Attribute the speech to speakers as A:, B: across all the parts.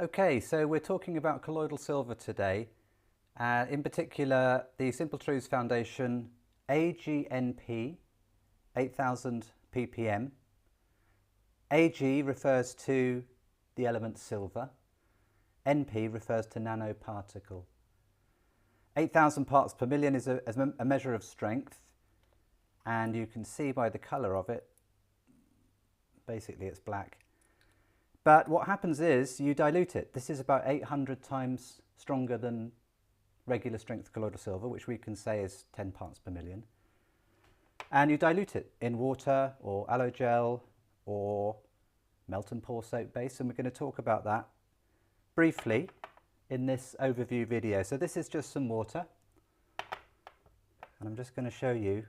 A: Okay, so we're talking about colloidal silver today, in particular the Simple Truths Foundation AGNP 8000 ppm. AG refers to the element silver, NP refers to nanoparticle. 8,000 parts per million is a measure of strength, and you can see by the colour of it, basically it's black. But what happens is you dilute it. This is about 800 times stronger than regular strength colloidal silver, which we can say is 10 parts per million. And you dilute it in water or aloe gel or melt and pour soap base, and we're going to talk about that briefly in this overview video. So this is just some water, and I'm just going to show you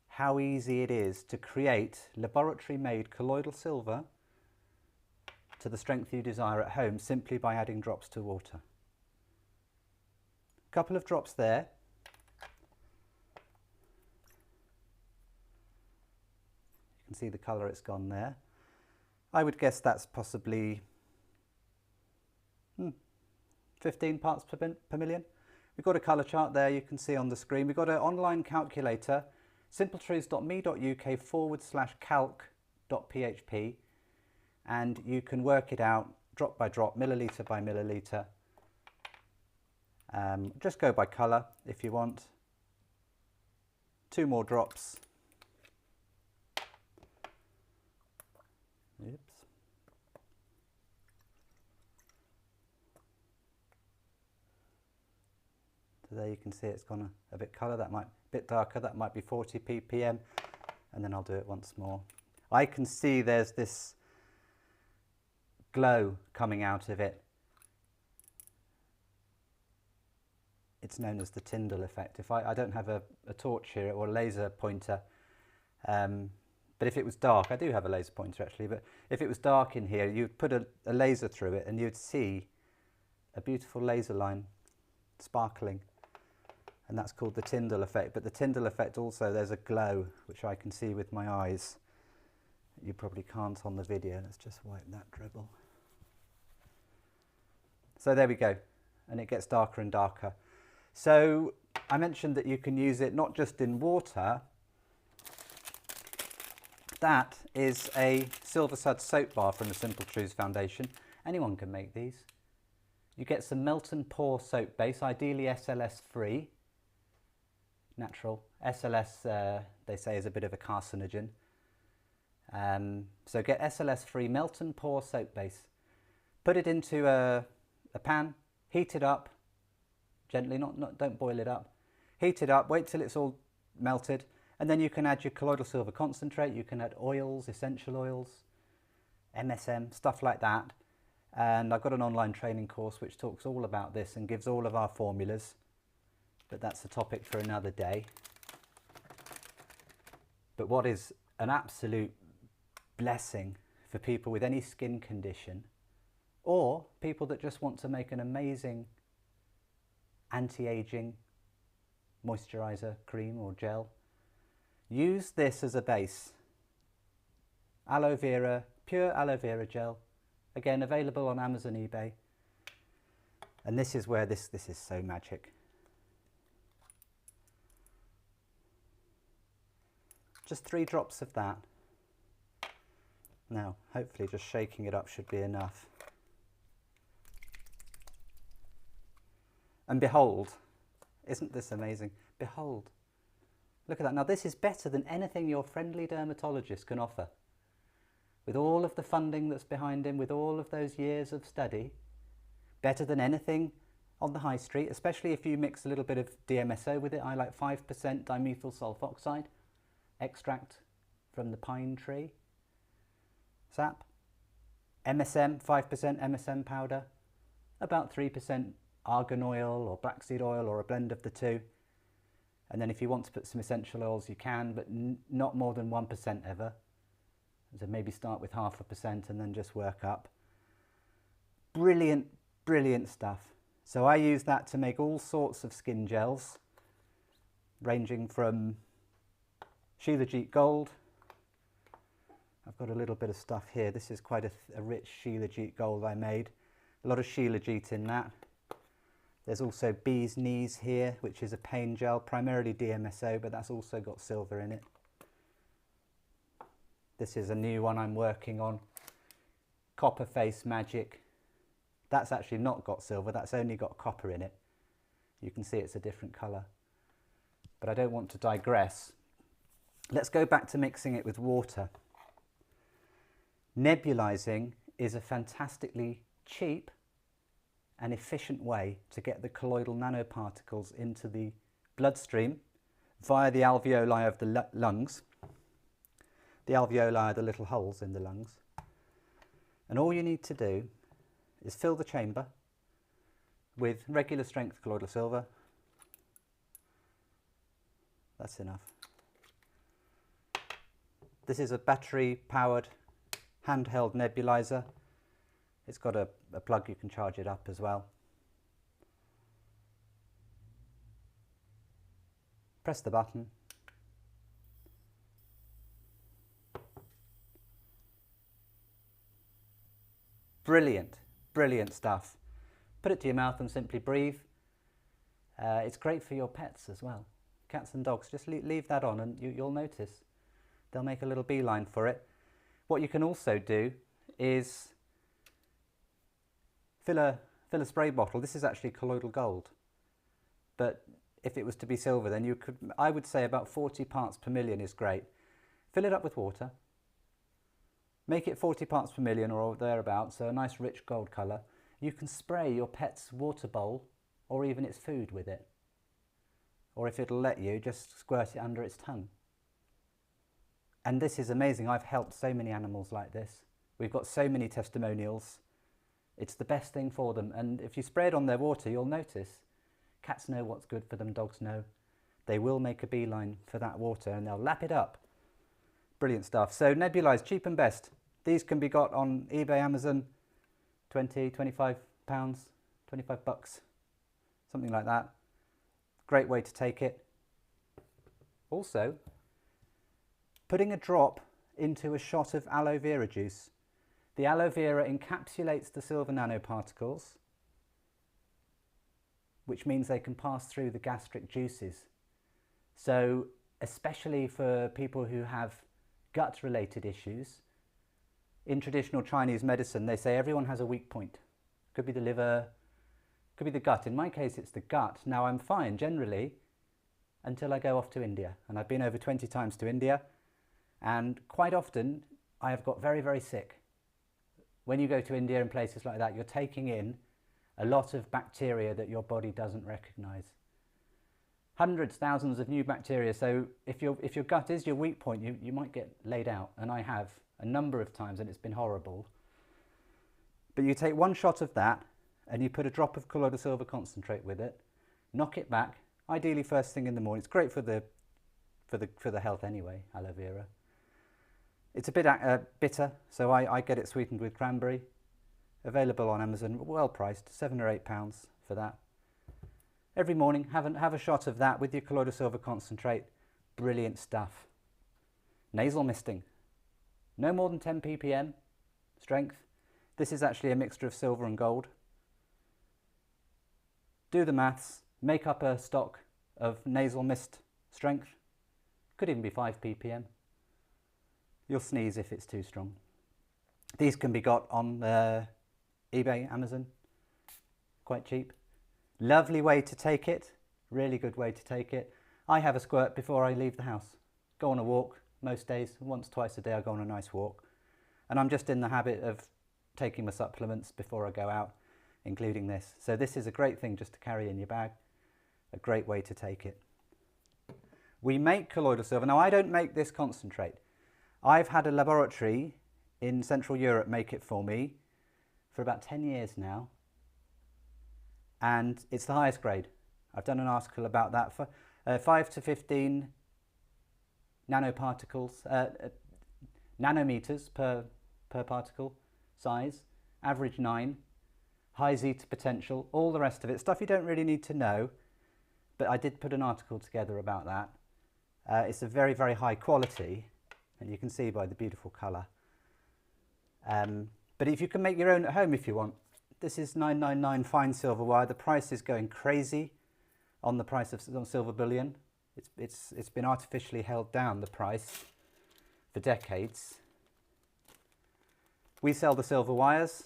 A: how easy it is to create laboratory-made colloidal silver to the strength you desire at home simply by adding drops to water. A couple of drops there. You can see the colour it's gone there. I would guess that's possibly 15 parts per million. We've got a colour chart there you can see on the screen. We've got an online calculator, simpletruths.me.uk/calc.php, and you can work it out drop by drop, milliliter by milliliter. Just go by colour if you want. 2 more drops. Oops. So there you can see it's gone a bit colour, that might bit darker, that might be 40 ppm, and then I'll do it once more. I can see there's this glow coming out of it. It's known as the Tyndall effect. If I don't have a torch here or a laser pointer, but if it was dark, I do have a laser pointer actually, but if it was dark in here, you'd put a laser through it and you'd see a beautiful laser line sparkling, and that's called the Tyndall effect. But the Tyndall effect also, there's a glow which I can see with my eyes. You probably can't on the video. Let's just wipe that dribble. So there we go, and it gets darker and darker. So I mentioned that you can use it not just in water. That is a Silver Sud soap bar from the Simple Truths Foundation. Anyone can make these. You get some melt and pour soap base, ideally SLS free. Natural. SLS, they say, is a bit of a carcinogen. So get SLS free melt and pour soap base. Put it into a pan, heat it up gently, don't boil it up. Heat it up, wait till it's all melted, and then you can add your colloidal silver concentrate, you can add oils, essential oils, MSM, stuff like that. And I've got an online training course which talks all about this and gives all of our formulas, but that's a topic for another day. But what is an absolute blessing for people with any skin condition, or people that just want to make an amazing anti-aging moisturizer cream or gel, use this as a base. Aloe vera, pure aloe vera gel, again available on Amazon, eBay, and this is where this is so magic. Just 3 drops of that. Now hopefully just shaking it up should be enough. And behold, isn't this amazing? Behold, look at that. Now this is better than anything your friendly dermatologist can offer. With all of the funding that's behind him, with all of those years of study, better than anything on the high street, especially if you mix a little bit of DMSO with it. I like 5% dimethyl sulfoxide extract from the pine tree sap. MSM, 5% MSM powder, about 3% argan oil or blackseed oil or a blend of the two. And then if you want to put some essential oils you can, but not more than 1% ever. So maybe start with 0.5% and then just work up. Brilliant, brilliant stuff. So I use that to make all sorts of skin gels, ranging from 𝘂𝘆𝗀𝗀𝗀𝗀 I've got a little bit of stuff here. This is quite a rich 𝘂𝘆𝗀𝗀𝗀 I made. A lot of 𝘂𝘆𝗀𝗀 in that. There's also bee's knees here, which is a pain gel, primarily DMSO, but that's also got silver in it. This is a new one I'm working on, Copper Face Magic. That's actually not got silver, that's only got copper in it. You can see it's a different colour. But I don't want to digress. Let's go back to mixing it with water. Nebulizing is a fantastically cheap and efficient way to get the colloidal nanoparticles into the bloodstream via the alveoli of the lungs. The alveoli are the little holes in the lungs. And all you need to do is fill the chamber with regular strength colloidal silver. That's enough. This is a battery powered handheld nebulizer. It's got a plug, you can charge it up as well. Press the button. Brilliant, brilliant stuff. Put it to your mouth and simply breathe. It's great for your pets as well. Cats and dogs, just leave that on and you'll notice. They'll make a little beeline for it. What you can also do is fill a spray bottle. This is actually colloidal gold, but if it was to be silver, then you could, I would say about 40 parts per million is great. Fill it up with water. Make it 40 parts per million or thereabouts, so a nice rich gold colour. You can spray your pet's water bowl or even its food with it. Or if it'll let you, just squirt it under its tongue. And this is amazing. I've helped so many animals like this. We've got so many testimonials. It's the best thing for them. And if you spray it on their water, you'll notice cats know what's good for them, dogs know. They will make a beeline for that water and they'll lap it up. Brilliant stuff. So nebulized, cheap and best. These can be got on eBay, Amazon, 20, 25 pounds, 25 bucks, something like that. Great way to take it. Also, putting a drop into a shot of aloe vera juice. The aloe vera encapsulates the silver nanoparticles, which means they can pass through the gastric juices. So, especially for people who have gut-related issues, in traditional Chinese medicine, they say everyone has a weak point. Could be the liver, could be the gut. In my case, it's the gut. Now, I'm fine generally until I go off to India. And I've been over 20 times to India. And quite often, I have got very, very sick. When you go to India and places like that, you're taking in a lot of bacteria that your body doesn't recognize. Hundreds, thousands of new bacteria. So if your gut is your weak point, you might get laid out. And I have a number of times, and it's been horrible. But you take one shot of that, and you put a drop of colloidal silver concentrate with it, knock it back, ideally first thing in the morning. It's great for the health anyway, aloe vera. It's a bit bitter, so I get it sweetened with cranberry. Available on Amazon, well priced, £7 or £8 for that. Every morning, have a shot of that with your colloidal silver concentrate. Brilliant stuff. Nasal misting. No more than 10 ppm strength. This is actually a mixture of silver and gold. Do the maths, make up a stock of nasal mist strength. Could even be 5 ppm. You'll sneeze if it's too strong. These can be got on eBay, Amazon, quite cheap. Lovely way to take it, really good way to take it. I have a squirt before I leave the house. Go on a walk most days, once, twice a day I go on a nice walk. And I'm just in the habit of taking my supplements before I go out, including this. So this is a great thing just to carry in your bag, a great way to take it. We make colloidal silver. Now I don't make this concentrate. I've had a laboratory in Central Europe make it for me for about 10 years now, and it's the highest grade. I've done an article about that for 5 to 15 nanoparticles, nanometers per particle size, average 9, high Z to potential, all the rest of it, stuff you don't really need to know, but I did put an article together about that. It's a very, very high quality, and you can see by the beautiful colour. But if you can make your own at home if you want. This is 999 fine silver wire. The price is going crazy on the price of silver bullion. It's been artificially held down, the price, for decades. We sell the silver wires.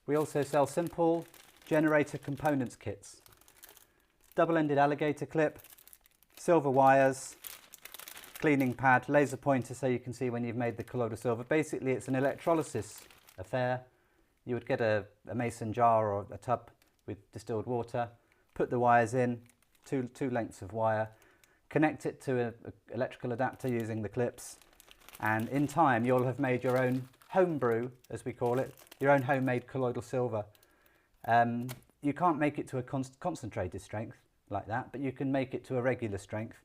A: We also sell simple generator components kits. Double-ended alligator clip, silver wires, cleaning pad, laser pointer so you can see when you've made the colloidal silver. Basically it's an electrolysis affair. You would get a mason jar or a tub with distilled water, put the wires in, two lengths of wire, connect it to an electrical adapter using the clips, and in time you'll have made your own home brew, as we call it, your own homemade colloidal silver. You can't make it to a concentrated strength like that, but you can make it to a regular strength.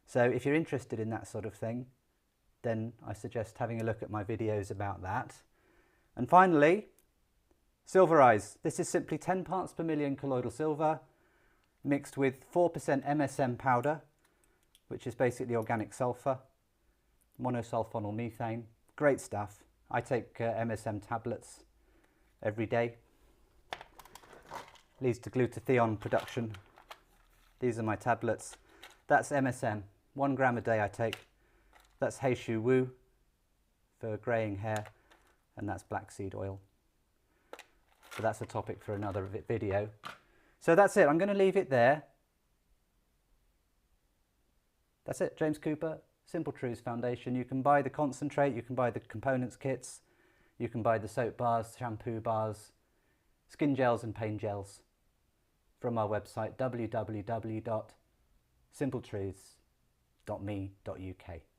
A: So if you're interested in that sort of thing, then I suggest having a look at my videos about that. And finally, silverize. This is simply 10 parts per million colloidal silver mixed with 4% MSM powder, which is basically organic sulfur, monosulfonyl methane. Great stuff. I take MSM tablets every day. Leads to glutathione production. These are my tablets. That's MSM. 1 gram a day I take. That's 𝗂𝘆𝘀𝘀 for greying hair, and that's black seed oil. So that's a topic for another video. So that's it. I'm going to leave it there. That's it. James Cooper, Simple Truths Foundation. You can buy the concentrate, you can buy the components kits, you can buy the soap bars, shampoo bars, skin gels and pain gels from our website www.simpletruths.me.uk.